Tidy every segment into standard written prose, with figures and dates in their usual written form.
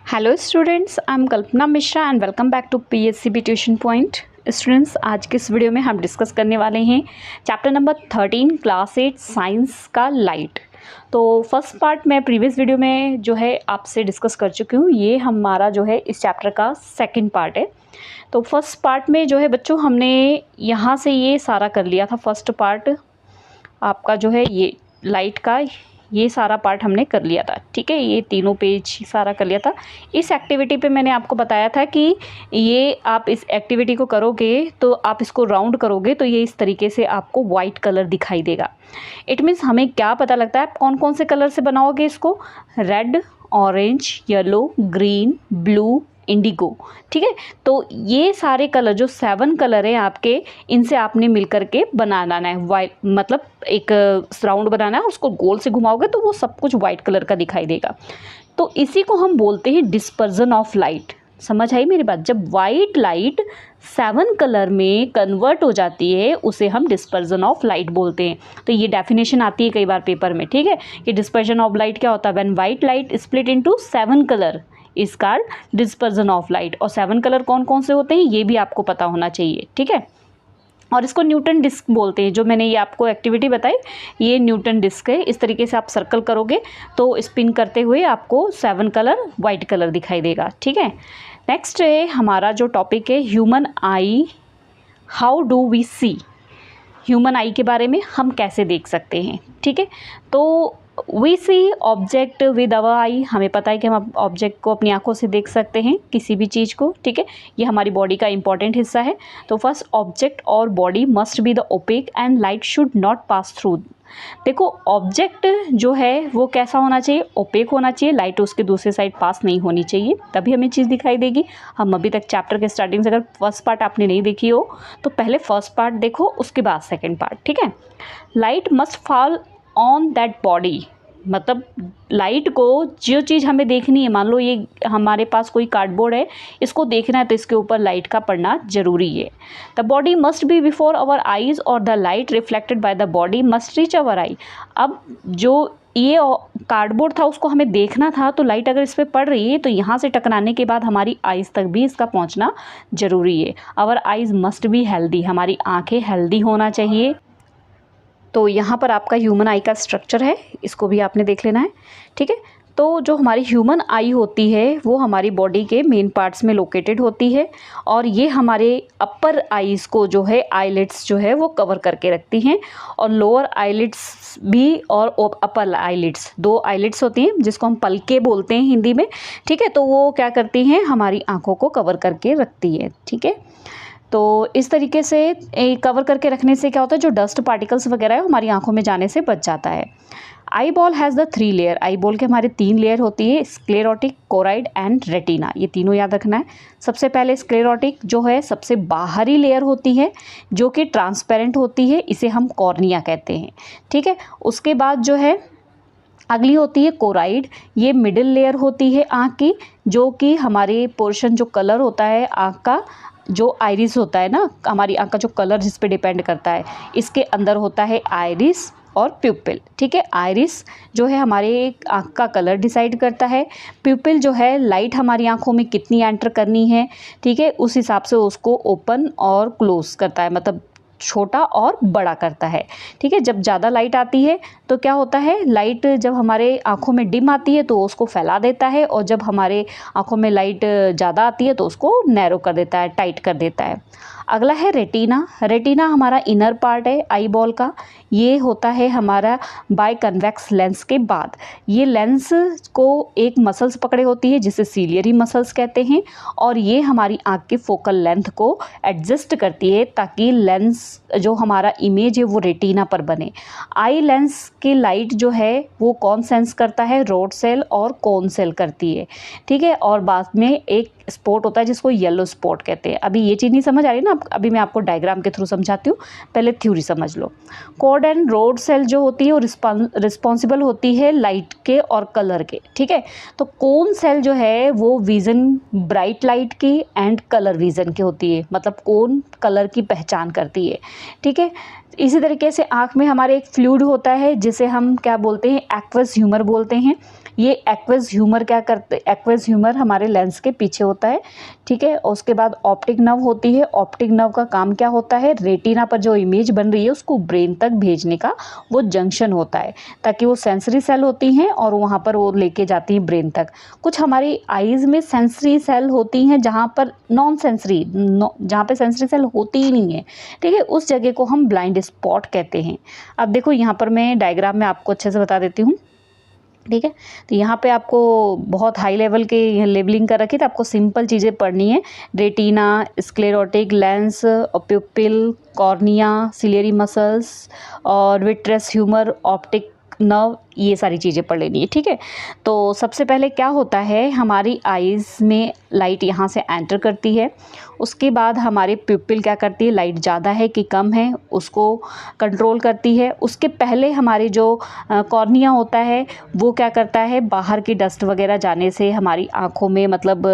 Hello students, I am Kalpana Mishra and welcome back to PSCB tuition point. Students, आज के इस video में हम डिस्कस करने वाले हैं चैप्टर नंबर 13 क्लास 8 साइंस का लाइट। तो फर्स्ट पार्ट मैं प्रीवियस वीडियो में जो है आपसे डिस्कस कर चुकी हूँ। ये हमारा जो है इस चैप्टर का सेकंड पार्ट है। तो फर्स्ट पार्ट में जो है बच्चों हमने यहाँ से ये सारा कर लिया था। फर्स्ट पार्ट आपका जो है ये लाइट का ये सारा पार्ट हमने कर लिया था, ठीक है। ये तीनों पेज सारा कर लिया था। इस एक्टिविटी पे मैंने आपको बताया था कि ये आप इस एक्टिविटी को करोगे तो आप इसको राउंड करोगे तो ये इस तरीके से आपको वाइट कलर दिखाई देगा। इट मीन्स हमें क्या पता लगता है आप कौन कौन से कलर से बनाओगे इसको। Red, orange, yellow, green, blue, Indigo, ठीक है। तो ये सारे कलर जो 7 कलर हैं आपके, इनसे आपने मिल करके बनाना है वाइट, मतलब एक राउंड बनाना है। उसको गोल से घुमाओगे तो वो सब कुछ वाइट कलर का दिखाई देगा। तो इसी को हम बोलते हैं डिस्पर्जन ऑफ लाइट। समझ आई मेरी बात? जब वाइट लाइट 7 कलर में कन्वर्ट हो जाती है उसे हम डिस्पर्जन ऑफ लाइट बोलते हैं। तो ये डेफिनेशन आती है कई बार पेपर में, ठीक है, कि डिस्पर्जन ऑफ लाइट क्या होता है। When white light split into 7 colour is called dispersion of light. और 7 कलर कौन कौन से होते हैं ये भी आपको पता होना चाहिए, ठीक है। और इसको न्यूटन डिस्क बोलते हैं। जो मैंने ये आपको एक्टिविटी बताई ये न्यूटन डिस्क है। इस तरीके से आप सर्कल करोगे तो स्पिन करते हुए आपको 7 कलर वाइट कलर दिखाई देगा, ठीक है। नेक्स्ट है हमारा जो टॉपिक है human eye, how do we see. Human eye के बारे में हम कैसे देख सकते हैं, ठीक है। तो we see object with our eye. हमें पता है कि हम ऑब्जेक्ट को अपनी आंखों से देख सकते हैं, किसी भी चीज़ को, ठीक है। ये हमारी बॉडी का इंपॉर्टेंट हिस्सा है। तो फर्स्ट, ऑब्जेक्ट और body must be the opaque and light should not pass through. देखो, ऑब्जेक्ट जो है वो कैसा होना चाहिए, ओपेक होना चाहिए। लाइट उसके दूसरे साइड पास नहीं होनी चाहिए, तभी हमें चीज़ दिखाई देगी। हम अभी तक चैप्टर के स्टार्टिंग से अगर फर्स्ट पार्ट आपने नहीं देखी हो तो पहले फर्स्ट पार्ट देखो, उसके बाद सेकेंड पार्ट, ठीक है। Light must fall on that body, मतलब लाइट को जो चीज़ हमें देखनी है, मान लो ये हमारे पास कोई कार्डबोर्ड है, इसको देखना है तो इसके ऊपर लाइट का पड़ना जरूरी है। The body must be before our eyes और the light reflected by the body must reach our eye. अब जो ये कार्डबोर्ड था उसको हमें देखना था, तो लाइट अगर इस पर पड़ रही है तो यहाँ से टकराने के बाद हमारी आइज़ तक भी इसका पहुँचना जरूरी है। Our eyes must be healthy, हमारी आँखें हेल्दी होना चाहिए। तो यहाँ पर आपका ह्यूमन आई का स्ट्रक्चर है, इसको भी आपने देख लेना है, ठीक है। तो जो हमारी ह्यूमन आई होती है वो हमारी बॉडी के मेन पार्ट्स में लोकेटेड होती है और ये हमारे अपर आईज़ को जो है आईलिड्स जो है वो कवर करके रखती हैं। और लोअर आईलिड्स भी और अपर आईलिड्स, 2 आईलिड्स होती हैं जिसको हम पलके बोलते हैं हिंदी में, ठीक है। तो वो क्या करती हैं, हमारी आँखों को कवर करके रखती है, ठीक है। तो इस तरीके से कवर करके रखने से क्या होता है, जो डस्ट पार्टिकल्स वगैरह है हमारी आंखों में जाने से बच जाता है। Eye ball has the 3 layer. Eye ball के हमारे 3 लेयर होती है, स्क्लेरोटिक, कोराइड एंड रेटिना। ये तीनों याद रखना है। सबसे पहले स्क्लेरोटिक जो है सबसे बाहरी लेयर होती है जो कि ट्रांसपेरेंट होती है, इसे हम कॉर्निया कहते हैं, ठीक है। उसके बाद जो है अगली होती है कोराइड। ये मिडिल लेयर होती है आँख की, जो कि हमारे पोर्शन जो कलर होता है आँख का, जो आइरिस होता है ना, हमारी आँख का जो कलर जिस पे डिपेंड करता है, इसके अंदर होता है आइरिस और प्यूपिल, ठीक है। आइरिस जो है हमारे आँख का कलर डिसाइड करता है। प्यूपिल जो है लाइट हमारी आँखों में कितनी एंटर करनी है, ठीक है, उस हिसाब से उसको ओपन और क्लोज करता है, मतलब छोटा और बड़ा करता है, ठीक है। जब ज़्यादा लाइट आती है तो क्या होता है, लाइट जब हमारे आँखों में डिम आती है तो उसको फैला देता है, और जब हमारे आँखों में लाइट ज़्यादा आती है तो उसको नैरो कर देता है, टाइट कर देता है। अगला है रेटिना। रेटिना हमारा इनर पार्ट है आई बॉल का। ये होता है हमारा बाय कन्वेक्स लेंस के बाद। ये लेंस को एक मसल्स पकड़े होती है जिसे सीलियरी मसल्स कहते हैं, और ये हमारी आँख के फोकल लेंथ को एडजस्ट करती है ताकि लेंस जो हमारा इमेज है वो रेटिना पर बने। आई लेंस की लाइट जो है वो कौन सेंस करता है, रोड सेल और कोन सेल करती है, ठीक है। और बाद में एक स्पॉट होता है जिसको येलो स्पॉट कहते हैं। अभी ये चीज़ नहीं समझ आ रही ना, अभी मैं आपको डायग्राम के थ्रू समझाती हूँ, पहले थ्योरी समझ लो। कोड एंड रोड सेल जो होती है वो रिस्पॉन्सिबल होती है लाइट के और कलर के, ठीक है। तो कोन सेल जो है वो विजन, ब्राइट लाइट की एंड कलर विजन की होती है, मतलब कोन कलर की पहचान करती है, ठीक है। इसी तरीके से आँख में हमारे एक फ्लूइड होता है जिसे हम क्या बोलते हैं, एक्वस ह्यूमर बोलते हैं। ये एक्वस ह्यूमर क्या करते, एक्वस ह्यूमर हमारे लेंस के पीछे होता है, ठीक है। और उसके बाद ऑप्टिक नर्व होती है। ऑप्टिक नर्व का काम क्या होता है, रेटिना पर जो इमेज बन रही है उसको ब्रेन तक भेजने का वो जंक्शन होता है, ताकि वो सेंसरी सेल होती हैं और वहाँ पर वो लेके जाती हैं ब्रेन तक। कुछ हमारी आईज़ में सेंसरी सेल होती हैं जहाँ पर नॉन सेंसरी, जहाँ पे सेंसरी सेल होती ही नहीं है, ठीक है, उस जगह को हम ब्लाइंड स्पॉट कहते हैं। अब देखो यहाँ पर मैं डायग्राम में आपको अच्छे से बता देती हूँ, ठीक है। तो यहाँ पे आपको बहुत हाई लेवल के लेबलिंग कर रखी, तो आपको सिंपल चीज़ें पढ़नी है। Retina, sclerotic lens, प्यूपिल, cornea, ciliary muscles और विट्रेस ह्यूमर, ऑप्टिक नर्व, ये सारी चीज़ें पढ़ लेनी है, ठीक है। तो सबसे पहले क्या होता है, हमारी आइज़ में लाइट यहाँ से एंटर करती है। उसके बाद हमारे प्यूपिल क्या करती है, लाइट ज़्यादा है कि कम है उसको कंट्रोल करती है। उसके पहले हमारी जो कॉर्निया होता है वो क्या करता है, बाहर की डस्ट वगैरह जाने से हमारी आँखों में, मतलब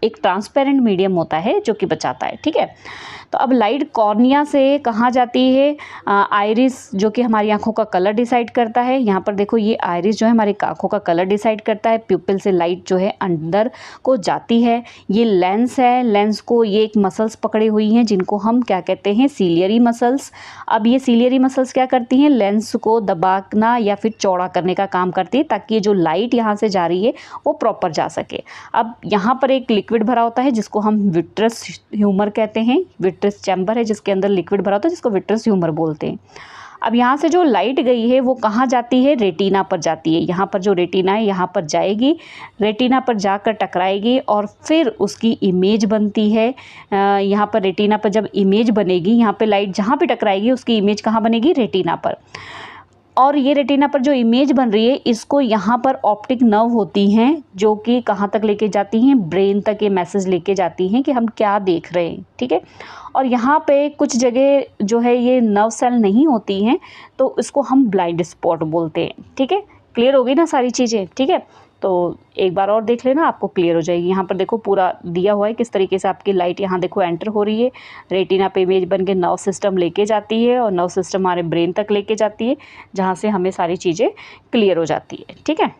एक ट्रांसपेरेंट मीडियम होता है जो कि बचाता है, ठीक है। तो अब लाइट कॉर्निया से कहाँ जाती है, आइरिस, जो कि हमारी आँखों का कलर डिसाइड करता है। यहाँ पर देखो ये आइरिस जो है हमारी आँखों का कलर डिसाइड करता है। प्यूपिल से लाइट जो है अंदर को जाती है। ये लेंस है, लेंस को ये एक मसल्स पकड़ी हुई हैं जिनको हम क्या कहते हैं, सीलियरी मसल्स। अब ये सीलियरी मसल्स क्या करती हैं, लेंस को दबाना या फिर चौड़ा करने का काम करती है, ताकि ये जो लाइट यहाँ से जा रही है वो प्रॉपर जा सके। अब यहाँ पर एक लिक्विड भरा होता है जिसको हम विट्रस ह्यूमर कहते हैं। विट्रस चैम्बर है जिसके अंदर लिक्विड भरा होता है, जिसको विट्रस ह्यूमर बोलते हैं। अब यहाँ से जो लाइट गई है वो कहाँ जाती है, रेटिना पर जाती है। यहाँ पर जो रेटिना है यहाँ पर जाएगी, रेटिना पर जाकर टकराएगी और फिर उसकी इमेज बनती है। यहाँ पर रेटिना पर जब इमेज बनेगी, यहाँ पे लाइट जहाँ पे टकराएगी उसकी इमेज कहाँ बनेगी, रेटिना पर। और ये रेटिना पर जो इमेज बन रही है, इसको यहाँ पर ऑप्टिक नर्व होती हैं जो कि कहाँ तक लेके जाती हैं, ब्रेन तक ये मैसेज लेके जाती हैं कि हम क्या देख रहे हैं, ठीक है। और यहाँ पे कुछ जगह जो है ये नर्व सेल नहीं होती हैं, तो इसको हम ब्लाइंड स्पॉट बोलते हैं, ठीक है। क्लियर हो गई ना सारी चीज़ें, ठीक है। तो एक बार और देख लेना, आपको क्लियर हो जाएगी। यहाँ पर देखो पूरा दिया हुआ है किस तरीके से आपकी लाइट यहाँ देखो एंटर हो रही है, रेटिना पे इमेज बन के नर्व सिस्टम लेके जाती है और नर्व सिस्टम हमारे ब्रेन तक लेके जाती है, जहाँ से हमें सारी चीज़ें क्लियर हो जाती है, ठीक है।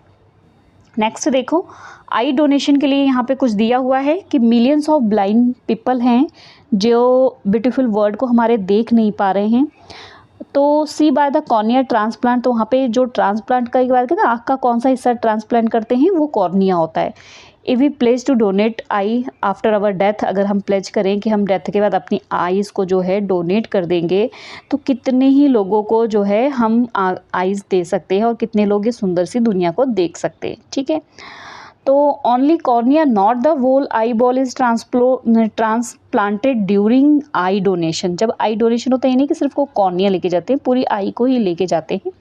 नेक्स्ट देखो, आई डोनेशन के लिए यहाँ पे कुछ दिया हुआ है कि मिलियंस ऑफ ब्लाइंड पीपल हैं जो ब्यूटीफुल वर्ड को हमारे देख नहीं पा रहे हैं। तो सी बाय द कॉर्निया ट्रांसप्लांट, तो वहाँ पे जो ट्रांसप्लांट का एक बार कहते हैं आँख का कौन सा हिस्सा ट्रांसप्लांट करते हैं, वो कॉर्निया होता है। If we pledge to donate eye after our death, अगर हम प्लेज करें कि हम डेथ के बाद अपनी आईज़ को जो है डोनेट कर देंगे, तो कितने ही लोगों को जो है हम आईज़ दे सकते हैं और कितने लोग ये सुंदर सी दुनिया को देख सकते हैं, ठीक है। तो only cornea not the whole eyeball is transplanted during eye donation. जब आई डोनेशन होता है ये नहीं कि सिर्फ वो कॉर्निया लेके जाते हैं, पूरी आई को ही लेके जाते हैं,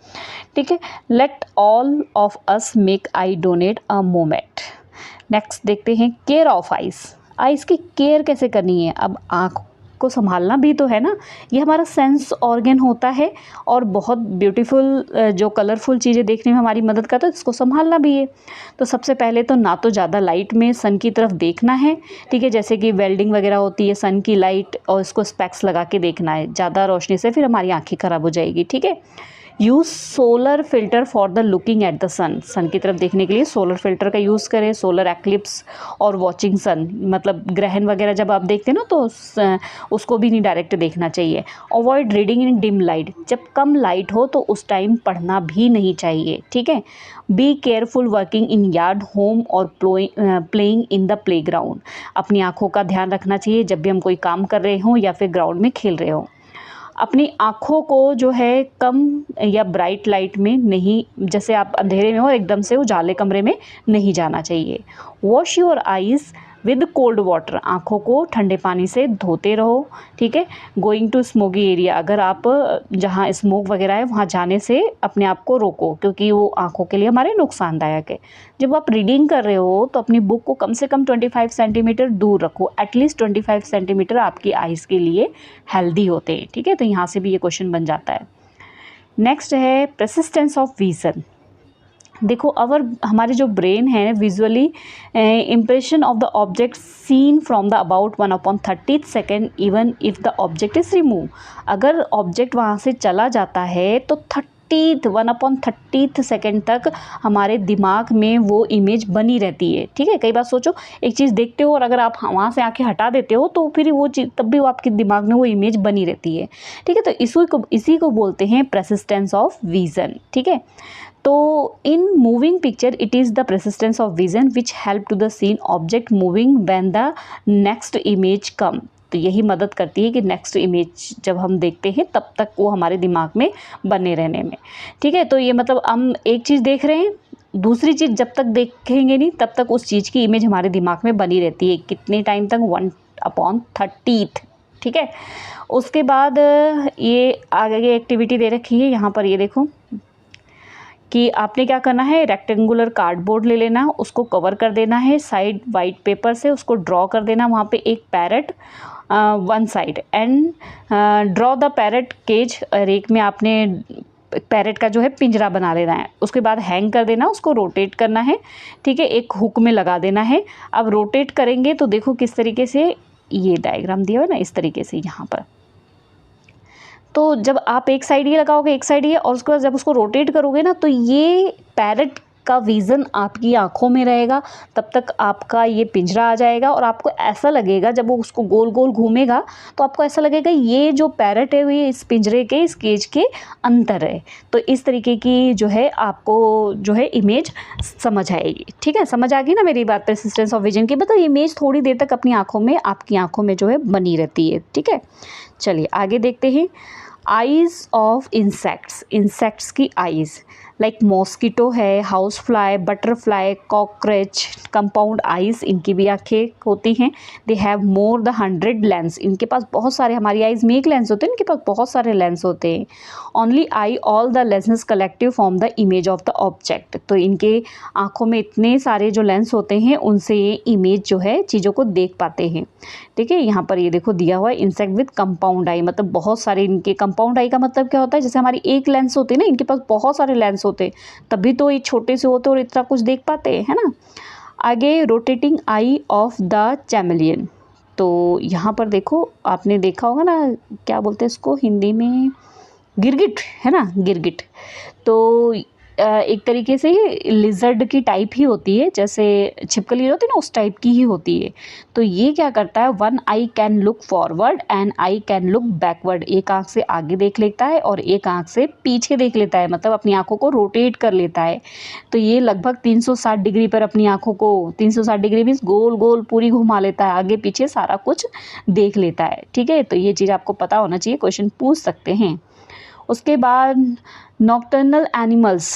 ठीक है। Let all of us make I donate a moment. Next देखते हैं, केयर ऑफ आइज़। आइज़ की केयर कैसे करनी है। अब आँख को संभालना भी तो है ना, ये हमारा सेंस ऑर्गन होता है और बहुत ब्यूटीफुल जो कलरफुल चीज़ें देखने में हमारी मदद करता है, इसको संभालना भी है। तो सबसे पहले तो ना तो ज़्यादा लाइट में सन की तरफ देखना है, ठीक है, जैसे कि वेल्डिंग वगैरह होती है सन की लाइट, और इसको स्पेक्स लगा के देखना है। ज़्यादा रोशनी से फिर हमारी आँखें ख़राब हो जाएगी, ठीक है। Use solar filter for the looking at the sun. Sun की तरफ देखने के लिए सोलर फिल्टर का यूज़ करें, सोलर एक्लिप्स और वॉचिंग सन, मतलब ग्रहण वगैरह जब आप देखते हैं ना तो उसको भी नहीं डायरेक्ट देखना चाहिए। Avoid reading in dim light, जब कम लाइट हो तो उस टाइम पढ़ना भी नहीं चाहिए, ठीक है। Be careful working in yard, home और playing in the playground. अपनी आँखों का ध्यान रखना चाहिए जब भी हम कोई काम कर रहे हों या फिर ग्राउंड में खेल रहे हों। अपनी आँखों को जो है कम या ब्राइट लाइट में नहीं, जैसे आप अंधेरे में हो एकदम से उजाले कमरे में नहीं जाना चाहिए। Wash your eyes with cold water, आँखों को ठंडे पानी से धोते रहो, ठीक है। गोइंग टू स्मोकी एरिया, अगर आप जहाँ स्मोक वगैरह है वहाँ जाने से अपने आप को रोको, क्योंकि वो आँखों के लिए हमारे नुकसानदायक है। जब आप रीडिंग कर रहे हो तो अपनी बुक को कम से कम 25 सेंटीमीटर दूर रखो, एटलीस्ट 25 सेंटीमीटर आपकी आइज़ के लिए हेल्दी होते हैं, ठीक है। तो यहाँ से भी ये क्वेश्चन बन जाता है। नेक्स्ट है परसिस्टेंस ऑफ विज़न। देखो हमारे जो ब्रेन है visually impression of the object seen from the about 1/30 second even if the object is remove. अगर ऑब्जेक्ट वहाँ से चला जाता है तो 1/30 सेकेंड तक हमारे दिमाग में वो इमेज बनी रहती है। ठीक है, कई बार सोचो एक चीज़ देखते हो और अगर आप वहाँ से आंखें हटा देते हो तो फिर वो चीज़ तब भी वो आपके दिमाग में वो इमेज बनी रहती है। ठीक है, तो इसी को बोलते हैं परसिस्टेंस ऑफ विज़न। ठीक है, तो in moving picture it is the persistence of vision which help to the seen object moving when the next image come. तो यही मदद करती है कि नेक्स्ट इमेज जब हम देखते हैं तब तक वो हमारे दिमाग में बने रहने में। ठीक है, तो ये मतलब हम एक चीज़ देख रहे हैं, दूसरी चीज़ जब तक देखेंगे नहीं तब तक उस चीज़ की इमेज हमारे दिमाग में बनी रहती है। कितने टाइम तक? 1/30। ठीक है, उसके बाद ये आगे एक्टिविटी दे रखी है यहाँ पर, ये देखो कि आपने क्या करना है, रेक्टेंगुलर कार्डबोर्ड ले लेना, उसको कवर कर देना है साइड वाइट पेपर से, उसको ड्रॉ कर देना वहाँ पे एक parrot one side and draw the parrot cage. और एक में आपने पैरट का जो है पिंजरा बना लेना है, उसके बाद हैंग कर देना, उसको रोटेट करना है। ठीक है, एक हुक में लगा देना है। अब रोटेट करेंगे तो देखो किस तरीके से ये डायग्राम दिया हुआ है ना, इस तरीके से यहाँ पर। तो जब आप एक साइड ये लगाओगे एक साइड ये, और उसके बाद जब उसको रोटेट करोगे ना तो ये पैरट का विज़न आपकी आँखों में रहेगा, तब तक आपका ये पिंजरा आ जाएगा और आपको ऐसा लगेगा जब वो उसको गोल गोल घूमेगा तो आपको ऐसा लगेगा ये जो पैरट है वो ये इस पिंजरे के इस केज के अंदर है। तो इस तरीके की जो है आपको जो है इमेज समझ आएगी। ठीक है, समझ आ गई ना मेरी बात परसिस्टेंस ऑफ विजन की? मतलब इमेज थोड़ी देर तक अपनी आँखों में आपकी आँखों में जो है बनी रहती है। ठीक है, चलिए आगे देखते हैं। आइज़ ऑफ इंसेक्ट्स की आइज़, लाइक मॉस्किटो है, house fly, butterfly, cockroach, compound eyes, इनकी भी आँखें होती हैं। They have more the 100 lens, इनके पास बहुत सारे, हमारी आइज़ में एक लेंस होते हैं, इनके पास बहुत सारे लेंस होते हैं। Only I all the lenses collective form the image of the object, तो इनके आँखों में इतने सारे जो लेंस होते हैं उनसे ये इमेज जो है चीज़ों को देख पाते हैं। ठीक है, यहाँ पर ये देखो दिया हुआ है इंसेक्ट विद कंपाउंड आई, मतलब बहुत सारे इनके, कंपाउंड आई का मतलब क्या होता है, जैसे हमारी एक लेंस होती है ना, इनके पास बहुत सारे लेंस होते, तभी तो ये छोटे से होते और इतना कुछ देख पाते हैं, है ना। आगे रोटेटिंग आई ऑफ द चैमेलियन, तो यहाँ पर देखो आपने देखा होगा ना, क्या बोलते हैं इसको हिंदी में, गिरगिट, है ना, गिरगिट। तो एक तरीके से लिजर्ड की टाइप ही होती है, जैसे छिपकली होती है ना उस टाइप की ही होती है। तो ये क्या करता है, one I can look forward and I can look backward, एक आंख से आगे देख लेता है और एक आंख से पीछे देख लेता है, मतलब अपनी आंखों को रोटेट कर लेता है। तो ये लगभग 360 डिग्री पर अपनी आंखों को, 360 डिग्री मीन्स गोल गोल पूरी घुमा लेता है, आगे पीछे सारा कुछ देख लेता है। ठीक है, तो ये चीज़ आपको पता होना चाहिए, क्वेश्चन पूछ सकते हैं। उसके बाद नॉक्टर्नल एनिमल्स,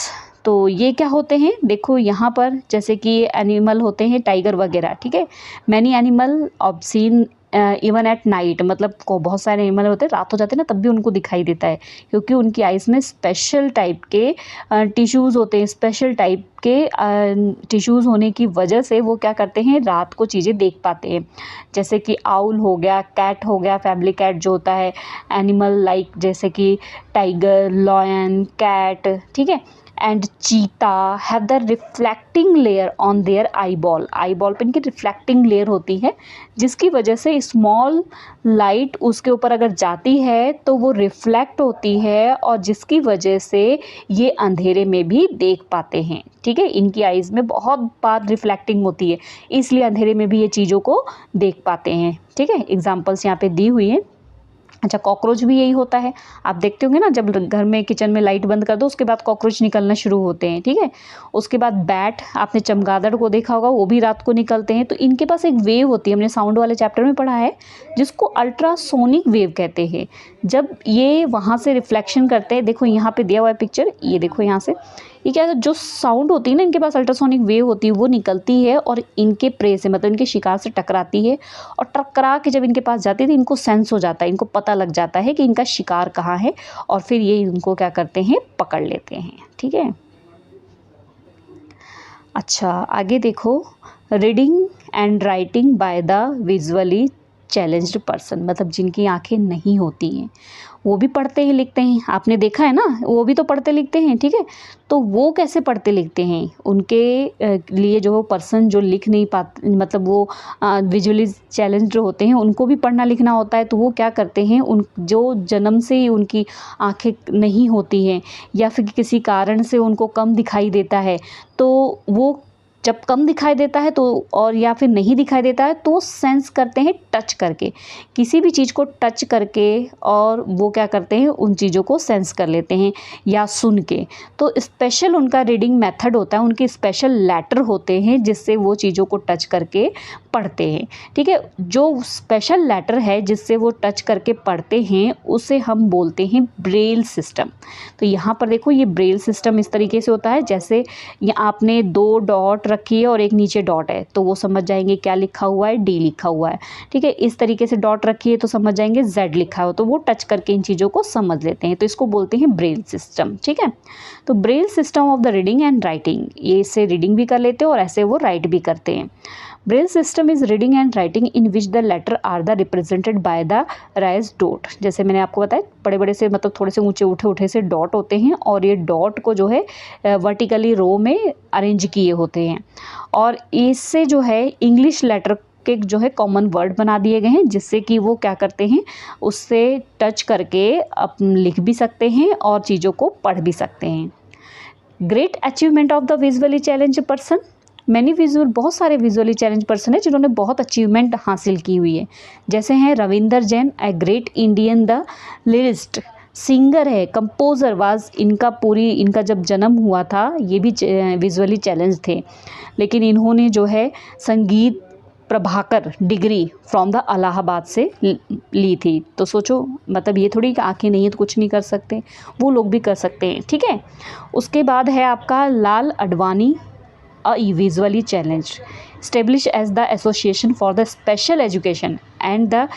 तो ये क्या होते हैं, देखो यहाँ पर जैसे कि एनिमल होते हैं टाइगर वगैरह। ठीक है, many animal obscene even at night, मतलब को बहुत सारे एनिमल होते हैं रात हो जाते हैं ना तब भी उनको दिखाई देता है, क्योंकि उनकी आइज़ में स्पेशल टाइप के टिश्यूज़ होते हैं, स्पेशल टाइप के टिश्यूज़ होने की वजह से वो क्या करते हैं, रात को चीज़ें देख पाते हैं। जैसे कि आउल हो गया, कैट हो गया, फैमिली कैट जो होता है, एनिमल लाइक जैसे कि टाइगर, लॉयन, कैट, ठीक है, एंड चीता have the reflecting layer on their eyeball, eyeball पे इनकी रिफ्लेक्टिंग लेयर होती है, जिसकी वजह से स्मॉल लाइट उसके ऊपर अगर जाती है तो वो रिफ्लेक्ट होती है और जिसकी वजह से ये अंधेरे में भी देख पाते हैं। ठीक है, इनकी आइज़ में बहुत बार रिफ्लेक्टिंग होती है, इसलिए अंधेरे में भी ये चीज़ों को देख पाते हैं। ठीक है, एग्जाम्पल्स यहाँ पे दी हुई हैं। अच्छा, कॉकरोच भी यही होता है, आप देखते होंगे ना, जब घर में किचन में लाइट बंद कर दो उसके बाद कॉकरोच निकलना शुरू होते हैं। ठीक है, उसके बाद बैट, आपने चमगादड़ को देखा होगा, वो भी रात को निकलते हैं। तो इनके पास एक वेव होती है, हमने साउंड वाले चैप्टर में पढ़ा है, जिसको अल्ट्रासोनिक वेव कहते हैं। जब ये वहाँ से रिफ्लेक्शन करते हैं, देखो यहाँ पे दिया हुआ है पिक्चर, ये देखो यहाँ से, ये क्या है, जो साउंड होती है ना, इनके पास अल्ट्रासोनिक वेव होती है, वो निकलती है और इनके प्रे से, मतलब इनके शिकार से टकराती है, और टकरा के जब इनके पास जाती है तो इनको सेंस हो जाता है, इनको पता लग जाता है कि इनका शिकार कहाँ है, और फिर ये इनको क्या करते हैं, पकड़ लेते हैं। ठीक है, अच्छा आगे देखो, reading and writing by the visually challenged person, मतलब जिनकी आंखें नहीं होती हैं, वो भी पढ़ते हैं लिखते हैं। आपने देखा है ना, वो भी तो पढ़ते लिखते हैं, ठीक है। तो वो कैसे पढ़ते लिखते हैं? उनके लिए जो पर्सन जो लिख नहीं पाते, मतलब वो विजुअली चैलेंज्ड होते हैं, उनको भी पढ़ना लिखना होता है। तो वो क्या करते हैं, उन जो जन्म से ही उनकी आंखें नहीं होती हैं या फिर किसी कारण से उनको कम दिखाई देता है, तो वो जब कम दिखाई देता है तो, और या फिर नहीं दिखाई देता है, तो सेंस करते हैं टच करके, किसी भी चीज़ को टच करके, और वो क्या करते हैं, उन चीज़ों को सेंस कर लेते हैं या सुन के। तो स्पेशल उनका रीडिंग मेथड होता है, उनके स्पेशल लेटर होते हैं जिससे वो चीज़ों को टच करके पढ़ते हैं, ठीक है। जो स्पेशल लेटर है जिससे वो टच करके पढ़ते हैं, उसे हम बोलते हैं ब्रेल सिस्टम। तो यहाँ पर देखो, ये ब्रेल सिस्टम इस तरीके से होता है, जैसे ये आपने 2 डॉट रखी है और एक नीचे डॉट है, तो वो समझ जाएंगे क्या लिखा हुआ है, डी लिखा हुआ है, ठीक है। इस तरीके से डॉट रखी है तो समझ जाएंगे जेड लिखा हो, तो वो टच करके इन चीज़ों को समझ लेते हैं, तो इसको बोलते हैं ब्रेल सिस्टम, ठीक है। तो Braille system of the reading and writing, ये इससे रीडिंग भी कर लेते हैं और ऐसे वो राइट भी करते हैं। Braille system is reading and writing in which the letter are the represented by the rise dot. जैसे मैंने आपको बताया, बड़े बड़े से, मतलब थोड़े से ऊंचे उठे उठे से डॉट होते हैं, और ये डॉट को जो है वर्टिकली रो में अरेंज किए होते हैं, और इससे जो है इंग्लिश लेटर के जो है कॉमन वर्ड बना दिए गए हैं, जिससे कि वो क्या करते हैं, उससे टच करके लिख भी सकते हैं और चीज़ों को पढ़ भी सकते हैं। Great achievement of the visually challenge person, बहुत सारे विजुअली चैलेंज पर्सन है जिन्होंने बहुत अचीवमेंट हासिल की हुई है। जैसे हैं Ravinder Jain, a great Indian the lyrist, singer है, कंपोज़र वाज, इनका जब जन्म हुआ था, ये भी विजुअली चैलेंज थे, लेकिन इन्होंने जो है संगीत Prabhakar degree from the Allahabad से ली थी। तो सोचो, मतलब ये थोड़ी कि आंखें नहीं है तो कुछ नहीं कर सकते, वो लोग भी कर सकते हैं, ठीक है। उसके बाद है आपका लाल Advani, visually challenged, established as the Association for the Special Education and the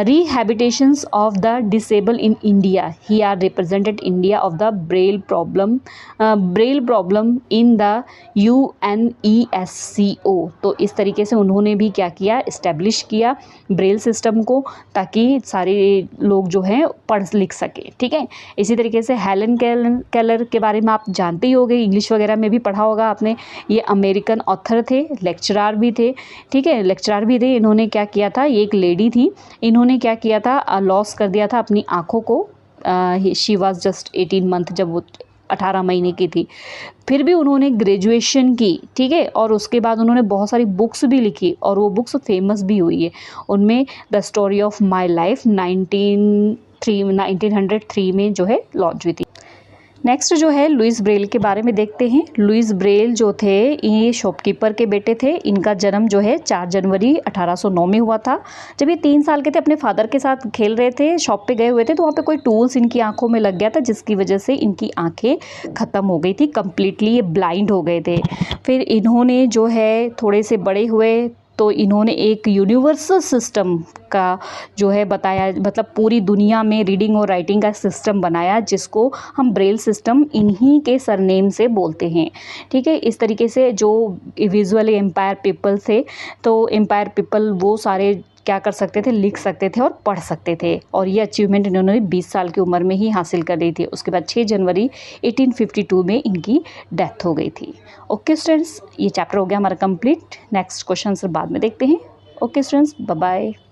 Rehabilitations of the Disabled in India. He are represented India of the Braille problem in the UNESCO. तो इस तरीके से उन्होंने भी क्या किया, इस्टेब्लिश किया ब्रेल सिस्टम को, ताकि सारे लोग जो हैं पढ़ लिख सके, ठीक है। इसी तरीके से हेलन केलर के बारे में आप जानते ही होंगे, इंग्लिश वगैरह में भी पढ़ा होगा आपने। ये अमेरिकन ऑथर थे, लेक्चरार भी थे, ठीक है, लेक्चरार भी थे। इन्होंने क्या किया था, ये एक लेडी थी, इन्होंने क्या किया था, लॉस कर दिया था अपनी आँखों को। शी वॉज जस्ट 18 मंथ, जब वो 18 महीने की थी। फिर भी उन्होंने ग्रेजुएशन की, ठीक है, और उसके बाद उन्होंने बहुत सारी बुक्स भी लिखी, और वो बुक्स फेमस भी हुई है। उनमें the story of my life 1903 में जो है लॉन्च हुई थी। नेक्स्ट जो है लुइस ब्रेल के बारे में देखते हैं। लुइस ब्रेल जो थे, ये शॉपकीपर के बेटे थे। इनका जन्म जो है 4 जनवरी 1809 में हुआ था। जब ये 3 साल के थे, अपने फादर के साथ खेल रहे थे, शॉप पे गए हुए थे, तो वहाँ पे कोई टूल्स इनकी आंखों में लग गया था, जिसकी वजह से इनकी आंखें ख़त्म हो गई थी, कम्प्लीटली ये ब्लाइंड हो गए थे। फिर इन्होंने जो है थोड़े से बड़े हुए तो इन्होंने एक यूनिवर्सल सिस्टम का जो है बताया, मतलब पूरी दुनिया में रीडिंग और राइटिंग का सिस्टम बनाया, जिसको हम ब्रेल सिस्टम इन्हीं के सरनेम से बोलते हैं, ठीक है। इस तरीके से जो विजुअली एम्पायर पीपल थे, तो एम्पायर पीपल वो सारे क्या कर सकते थे, लिख सकते थे और पढ़ सकते थे, और ये अचीवमेंट इन्होंने 20 साल की उम्र में ही हासिल कर ली थी। उसके बाद 6 जनवरी 1852 में इनकी डेथ हो गई थी। ओके स्टूडेंट्स, ये चैप्टर हो गया हमारा कंप्लीट। नेक्स्ट क्वेश्चन बाद में देखते हैं। Okay students, bye bye.